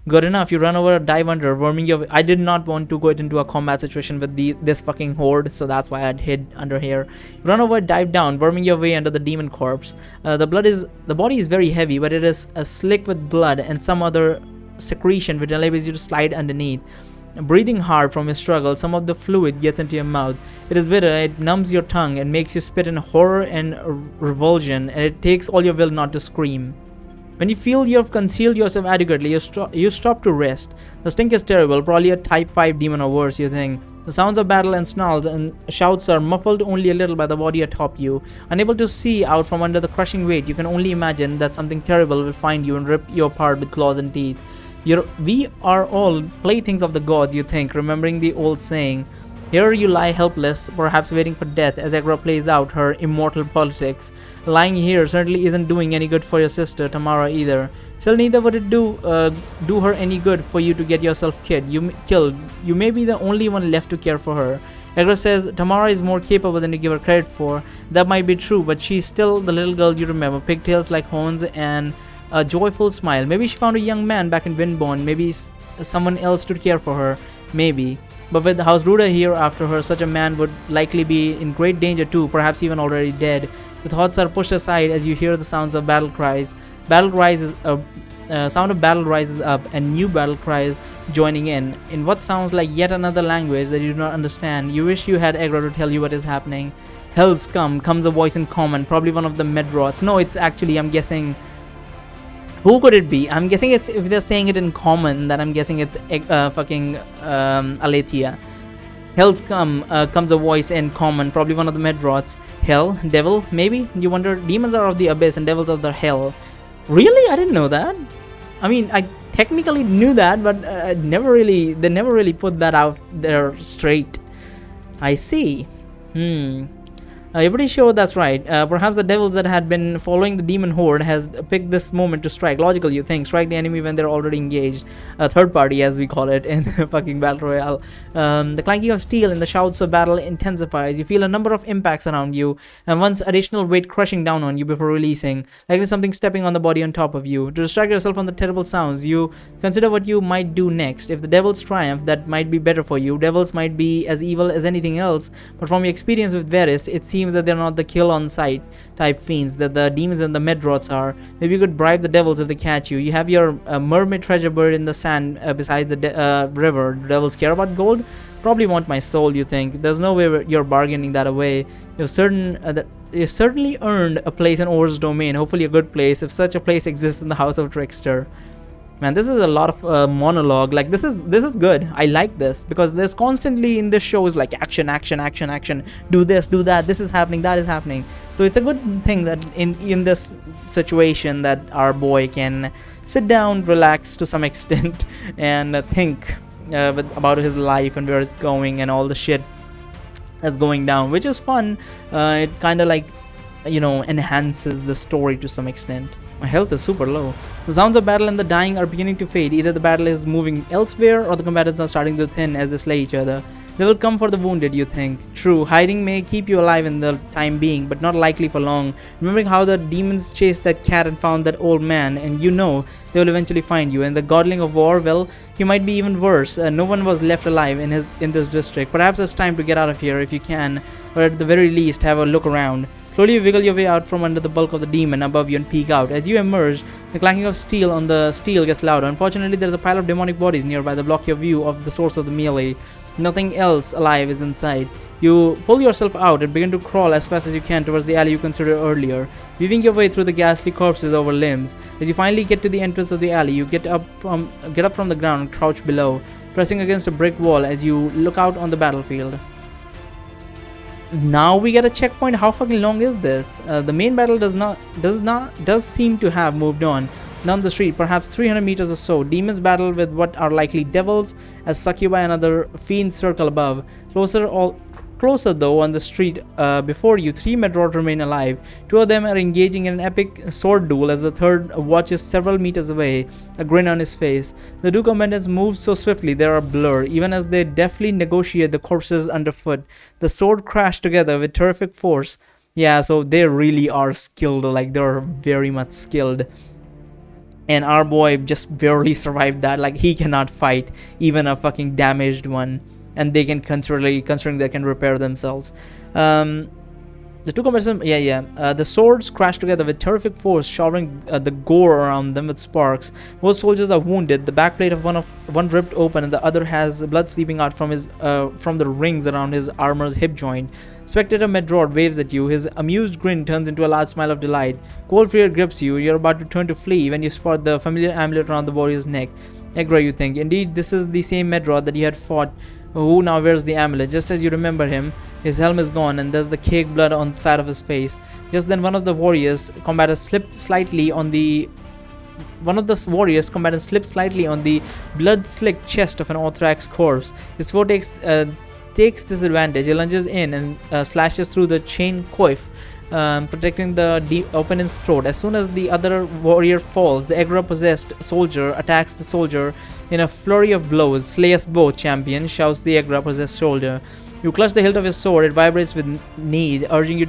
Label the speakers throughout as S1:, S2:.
S1: Good enough. You run over, dive under, worming your way. I did not want to go into a combat situation with this fucking horde, so that's why I'd hid under here. You run over, dive down, worming your way under the demon corpse. The body is very heavy, but it is slick with blood and some other secretion which enables you to slide underneath. Breathing hard from your struggle, some of the fluid gets into your mouth. It is bitter, it numbs your tongue and makes you spit in horror and revulsion, and it takes all your will not to scream. When you feel you have concealed yourself adequately, you stop to rest. The stink is terrible, probably a type 5 demon or worse, you think. The sounds of battle and snarls and shouts are muffled only a little by the body atop you. Unable to see out from under the crushing weight, you can only imagine that something terrible will find you and rip you apart with claws and teeth. We are all playthings of the gods, you think, remembering the old saying. Here you lie helpless, perhaps waiting for death as Agra plays out her immortal politics. Lying here certainly isn't doing any good for your sister, Tamara, either. Still, neither would it do her any good for you to get yourself killed. You may be the only one left to care for her. Agra says Tamara is more capable than you give her credit for. That might be true, but she's still the little girl you remember. Pigtails like horns and a joyful smile. Maybe she found a young man back in Windborn. Maybe someone else to care for her. Maybe. But with House Ruda here after her, such a man would likely be in great danger too, perhaps even already dead. The thoughts are pushed aside as you hear the sounds of battle cries. Sound of battle rises up, and new battle cries joining in what sounds like yet another language that you do not understand. You wish you had Agra to tell you what is happening. Hell's come, comes a voice in common, probably one of the Medroths. No, it's actually, I'm guessing, who could it be? I'm guessing it's, if they're saying it in common, then I'm guessing it's fucking Aletheia. Hell's come, comes a voice in common, probably one of the Medroths. Hell, devil, maybe? You wonder, demons are of the abyss and devils of the hell. Really? I didn't know that. I mean, I technically knew that, but they never really put that out there straight. I see. You're pretty sure that's right. Perhaps the devils that had been following the demon horde has picked this moment to strike. Logical, you think. Strike the enemy when they're already engaged. Third party, as we call it in fucking Battle Royale. The clanking of steel and the shouts of battle intensifies. You feel a number of impacts around you, and once additional weight crushing down on you before releasing. Like there's something stepping on the body on top of you. To distract yourself from the terrible sounds, you consider what you might do next. If the devils triumph, that might be better for you. Devils might be as evil as anything else, but from your experience with Varys, it seems that they're not the kill on sight type fiends that the demons and the Medroths are. Maybe you could bribe the devils if they catch you. You have your mermaid treasure buried in the sand beside the river. Do devils care about gold? Probably want my soul, you think. There's no way you're bargaining that away. You've certainly earned a place in Or's domain, hopefully a good place, if such a place exists in the House of Trickster. Man, this is a lot of monologue. Like, this is good. I like this because there's constantly in this show is like action, do this, do that, this is happening, that is happening. So it's a good thing that in this situation that our boy can sit down, relax to some extent, and think about his life and where it's going and all the shit that's going down, which is fun. It kind of like, enhances the story to some extent. My health is super low. The sounds of battle and the dying are beginning to fade. Either the battle is moving elsewhere or the combatants are starting to thin as they slay each other. They will come for the wounded, you think. True, hiding may keep you alive in the time being, but not likely for long. Remembering how the demons chased that cat and found that old man, and they will eventually find you. And the godling of war, well, you might be even worse. No one was left alive in this district. Perhaps it's time to get out of here if you can, or at the very least have a look around. Slowly you wiggle your way out from under the bulk of the demon above you and peek out. As you emerge, the clanking of steel on the steel gets louder. Unfortunately, there's a pile of demonic bodies nearby that block your view of the source of the melee. Nothing else alive is inside. You pull yourself out and begin to crawl as fast as you can towards the alley you considered earlier, weaving your way through the ghastly corpses over limbs. As you finally get to the entrance of the alley, you get up from the ground and crouch below, pressing against a brick wall as you look out on the battlefield. Now we get a checkpoint. How fucking long is this? The main battle does seem to have moved on down the street, perhaps 300 meters or so. Demons battle with what are likely devils as succubi and other fiends circle above. Closer though, on the street before you, 3 Medroths remain alive. 2 of them are engaging in an epic sword duel as the third watches several meters away, a grin on his face. The 2 combatants move so swiftly they are a blur, even as they deftly negotiate the corpses underfoot. The sword crash together with terrific force. Yeah, so they really are skilled, like they're very much skilled. and our boy just barely survived that. Like, he cannot fight even a fucking damaged one, and they can considering they can repair themselves. um the two combatants, the swords crash together with terrific force, showering the gore around them with sparks. Both soldiers are wounded. The backplate of one ripped open, and the other has blood seeping out from the rings around his armor's hip joint. Spectator Medrod waves at you. His amused grin turns into a large smile of delight. Cold fear grips you. You're about to turn to flee when you spot the familiar amulet around the warrior's neck. Egra, you think. Indeed, this is the same Medrod that you had fought, who now wears the amulet. Just as you remember him, his helm is gone, and there's the caked blood on the side of his face. Just then, one of the combatants slipped slightly on the blood-slicked chest of an Orthrax corpse. His foe takes this advantage. He lunges in and slashes through the chain coif, protecting the opponent's throat. As soon as the other warrior falls, the Egra-possessed soldier attacks the soldier in a flurry of blows. "Slay us both, champion," shouts the Egra-possessed soldier. You clutch the hilt of his sword. It vibrates with need, urging you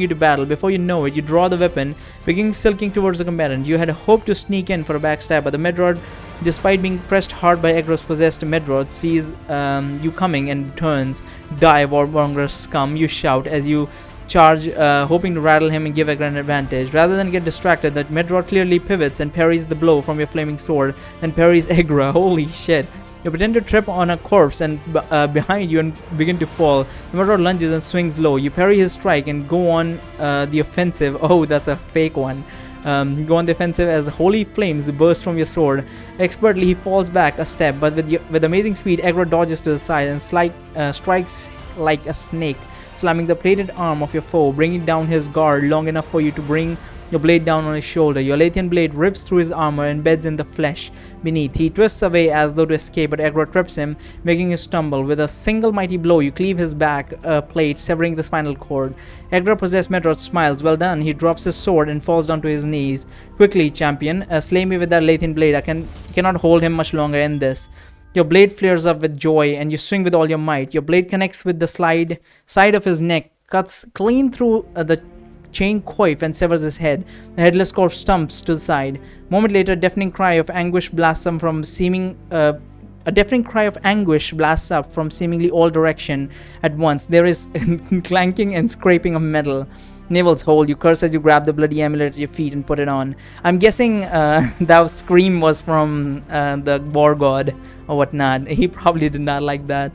S1: to battle. Before you know it, you draw the weapon, begin silking towards the combatant. You had hoped to sneak in for a backstab, but the Medrod, despite being pressed hard by Egra's possessed Medrod, sees you coming and turns. "Die, warmonger scum," you shout as you charge, hoping to rattle him and give Egra an advantage. Rather than get distracted, the Medrod clearly pivots and parries the blow from your flaming sword, and parries Egra. Holy shit. You pretend to trip on a corpse and behind you and begin to fall. The Medrod lunges and swings low. You parry his strike and go on the offensive. Oh, that's a fake one. Go on the offensive as holy flames burst from your sword. Expertly, he falls back a step, but with amazing speed, Egra dodges to the side and strikes like a snake, slamming the plated arm of your foe, bringing down his guard long enough for you to bring your blade down on his shoulder. Your Lathian blade rips through his armor and beds in the flesh beneath. He twists away as though to escape, but Egra trips him, making him stumble. With a single mighty blow, you cleave his back plate, severing the spinal cord. Egra-possessed Medrod smiles. Well done. He drops his sword and falls down to his knees. "Quickly, champion, slay me with that Lathian blade. I cannot hold him much longer in this." Your blade flares up with joy, and you swing with all your might. Your blade connects with the side of his neck, cuts clean through the chain coif, and severs his head. The headless corpse stumps to the side. A moment later, a deafening cry of anguish blasts up from seemingly all direction at once. There is clanking and scraping of metal. Navel's hold. You curse as you grab the bloody amulet at your feet and put it on. I'm guessing that scream was from the war god or whatnot. He probably did not like that.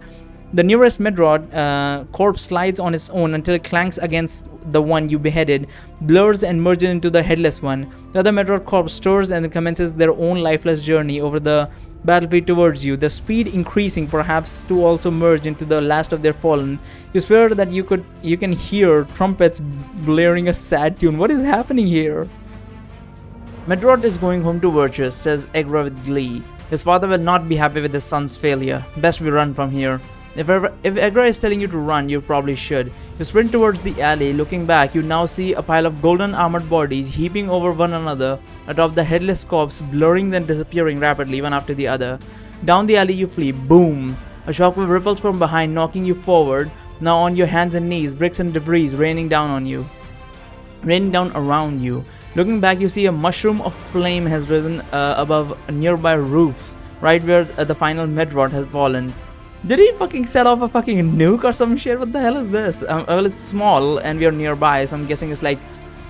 S1: The nearest Medrod corpse slides on its own until it clanks against the one you beheaded, blurs and merges into the headless one. The other Medrod corpse stirs and commences their own lifeless journey over the battlefield towards you, the speed increasing, perhaps to also merge into the last of their fallen. You swear that you can hear trumpets blaring a sad tune. What is happening here? "Medrod is going home to Virtus," says Egra with glee. "His father will not be happy with his son's failure. Best we run from here." If Egra is telling you to run, you probably should. You sprint towards the alley. Looking back, you now see a pile of golden armored bodies heaping over one another atop the headless corpse, blurring then disappearing rapidly one after the other. Down the alley you flee. Boom! A shockwave ripples from behind, knocking you forward. Now on your hands and knees, bricks and debris raining down around you. Looking back, you see a mushroom of flame has risen above nearby roofs, right where the final Medrod has fallen. Did he fucking set off a fucking nuke or some shit? What the hell is this? Well, it's small and we are nearby, so I'm guessing it's like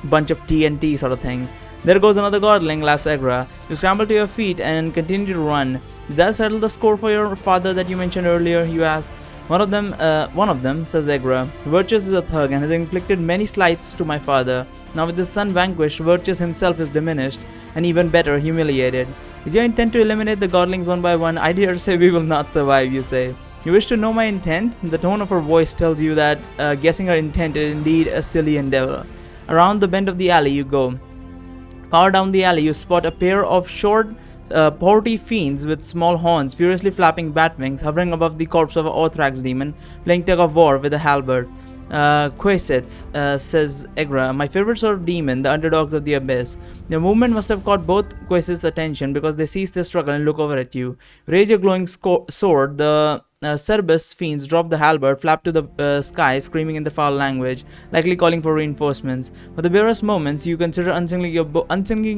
S1: a bunch of TNT sort of thing. "There goes another godling," laughs Egra. You scramble to your feet and continue to run. "Did that settle the score for your father that you mentioned earlier?" you ask. One of them, says Egra. "Virtus is a thug and has inflicted many slights to my father. Now with his son vanquished, Virtus himself is diminished, and even better, humiliated. Is your intent to eliminate the godlings one by one? I dare say we will not survive," you say. "You wish to know my intent?" The tone of her voice tells you that guessing her intent is indeed a silly endeavor. Around the bend of the alley you go. Far down the alley you spot a pair of short, porty fiends with small horns, furiously flapping bat wings, hovering above the corpse of an Orthrax demon, playing tug of war with a halberd. "Quasets," says Egra, "my favorite sort of demon, the underdogs of the abyss." Their movement must have caught both Quasets' attention, because they cease their struggle and look over at you. Raise your glowing sword. The Cerberus fiends drop the halberd, flap to the sky, screaming in the foul language, likely calling for reinforcements. For the barest moments, you consider unsinging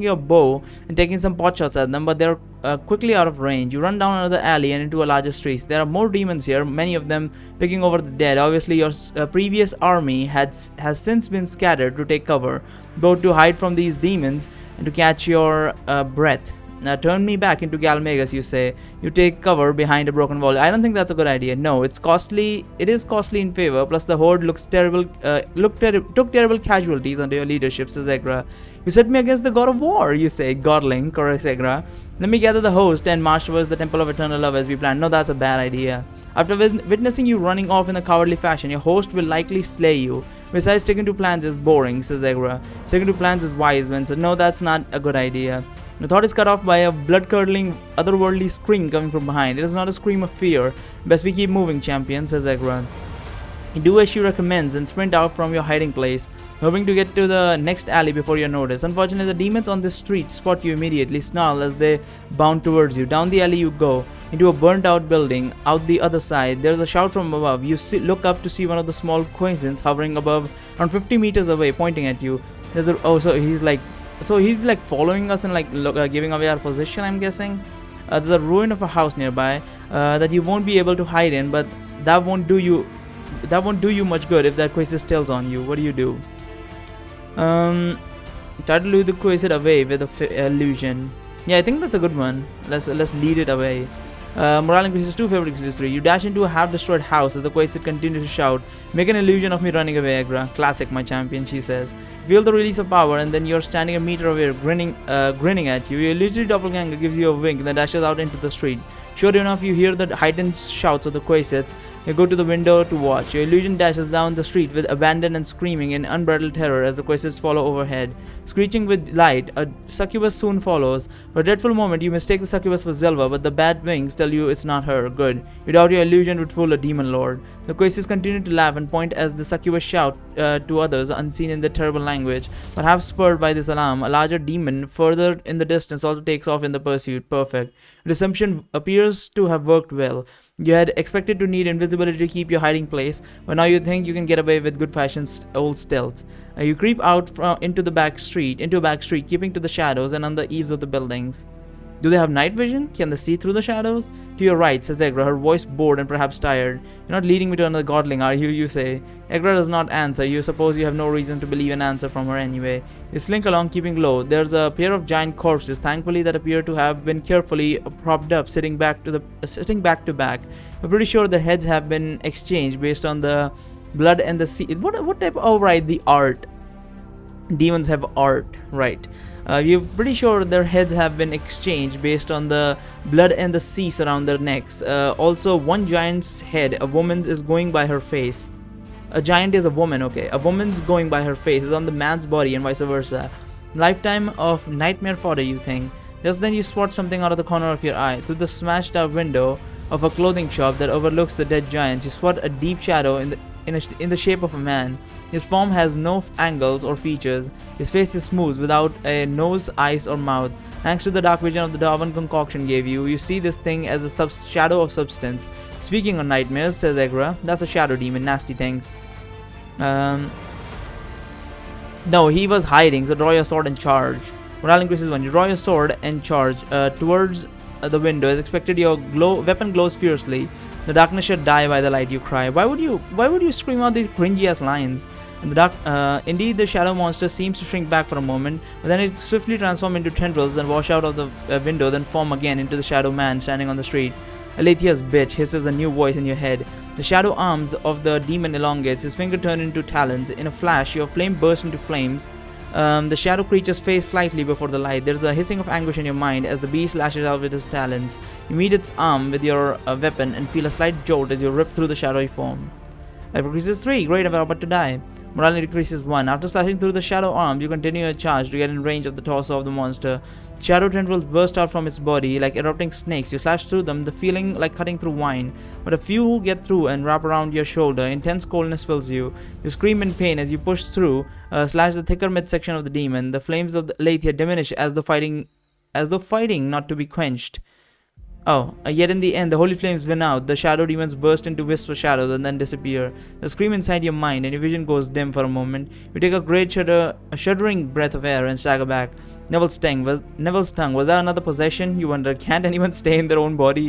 S1: your bow and taking some pot shots at them, but they're quickly out of range. You run down another alley and into a larger street. There are more demons here, many of them picking over the dead. Obviously, your previous army has since been scattered to take cover, both to hide from these demons and to catch your breath. Turn me back into Galmagus, you say. You take cover behind a broken wall. I don't think that's a good idea. No, it's costly. It is costly in favor. Plus, the horde looks terrible. Took terrible casualties under your leadership, says Egra. You set me against the god of war, you say. Godling, corrects Egra. Let me gather the host and march towards the temple of eternal love as we planned. No, that's a bad idea. After witnessing you running off in a cowardly fashion, your host will likely slay you. Besides, sticking to plans is boring, says Egra. Sticking to plans is wise, when said, no, that's not a good idea. The thought is cut off by a blood-curdling, otherworldly scream coming from behind. It is not a scream of fear. Best we keep moving, champion, says Egra. You do as she recommends and sprint out from your hiding place, hoping to get to the next alley before you're noticed. Unfortunately, the demons on this street spot you immediately, snarl as they bound towards you. Down the alley you go, into a burnt-out building. Out the other side, there's a shout from above. You look up to see one of the small quasins hovering above, around 50 meters away, pointing at you. So he's like following us and like giving away our position, I'm guessing. There's a ruin of a house nearby that you won't be able to hide in, but that won't do you much good if that Quasis tells on you. What do you do? Try to lure the Quasid away with a illusion. Yeah, I think that's a good one. Let's lead it away. Morale increases 2, favorite increases 3. You dash into a half-destroyed house as the Quasid continues to shout, make an illusion of me running away, Egra. Classic, my champion, she says. Feel the release of power, and then you're standing a meter away, grinning at you. Your illusory doppelganger gives you a wink and then dashes out into the street. Sure enough, you hear the heightened shouts of the Quasids. You go to the window to watch. Your illusion dashes down the street with abandon and screaming in unbridled terror as the Quasids follow overhead. Screeching with light, a succubus soon follows. For a dreadful moment, you mistake the succubus for Zelva, but the bad wings tell you it's not her. Good. You doubt your illusion would fool a demon lord. The Quasids continue to laugh and point as the succubus shout to others unseen in their terrible language. Perhaps spurred by this alarm, a larger demon further in the distance also takes off in the pursuit. Perfect. Deception appears to have worked well. You had expected to need invisibility to keep your hiding place, but now you think you can get away with good-fashioned old stealth. You creep out into a back street, keeping to the shadows and on the eaves of the buildings. Do they have night vision? Can they see through the shadows? To your right, says Egra, her voice bored and perhaps tired. You're not leading me to another godling, are you? You say. Egra does not answer. You suppose you have no reason to believe an answer from her anyway. You slink along, keeping low. There's a pair of giant corpses, thankfully, that appear to have been carefully propped up, sitting back to back. We're pretty sure their heads have been exchanged based on the blood and the sea. What type? Oh, right, the art. Demons have art, right? We're pretty sure their heads have been exchanged based on the blood and the cease around their necks. Also, one giant's head, a woman's, is going by her face. A giant is a woman, okay. A woman's going by her face is on the man's body and vice versa. Lifetime of nightmare fodder, you think. Just then you spot something out of the corner of your eye. Through the smashed out window of a clothing shop that overlooks the dead giants, you spot a deep shadow in the shape of a man. His form has no angles or features. His face is smooth without a nose, eyes or mouth. Thanks to the dark vision of the Darwin concoction gave you, you see this thing as a shadow of substance. Speaking of nightmares, says Egra, that's a shadow demon, nasty things. No, he was hiding, so draw your sword and charge. Morale increases 1. You draw your sword and charge towards the window. As expected, your weapon glows fiercely. The darkness should die by the light, you cry. Why would you scream out these cringy ass lines? In the dark, indeed, the shadow monster seems to shrink back for a moment, but then it swiftly transforms into tendrils and wash out of the window, then form again into the shadow man standing on the street. Alethea's bitch, hisses a new voice in your head. The shadow arms of the demon elongates, his finger turned into talons. In a flash, your flame bursts into flames. The shadow creature's face slightly before the light. There's a hissing of anguish in your mind as the beast lashes out with his talons. You meet its arm with your weapon and feel a slight jolt as you rip through the shadowy form. Life increases 3. Great, I'm about to die. Morale decreases 1. After slashing through the shadow arms, you continue your charge to get in range of the torso of the monster. Shadow tendrils burst out from its body like erupting snakes. You slash through them, the feeling like cutting through wine. But a few get through and wrap around your shoulder. Intense coldness fills you. You scream in pain as you push through, slash the thicker midsection of the demon. The flames of the Aletheia diminish as though fighting not to be quenched. Oh, yet in the end, the holy flames win out. The shadow demons burst into wisps of shadows and then disappear. The scream inside your mind, and your vision goes dim for a moment. You take a a shuddering breath of air, and stagger back. Neville's tongue was that another possession? You wonder. Can't anyone stay in their own body?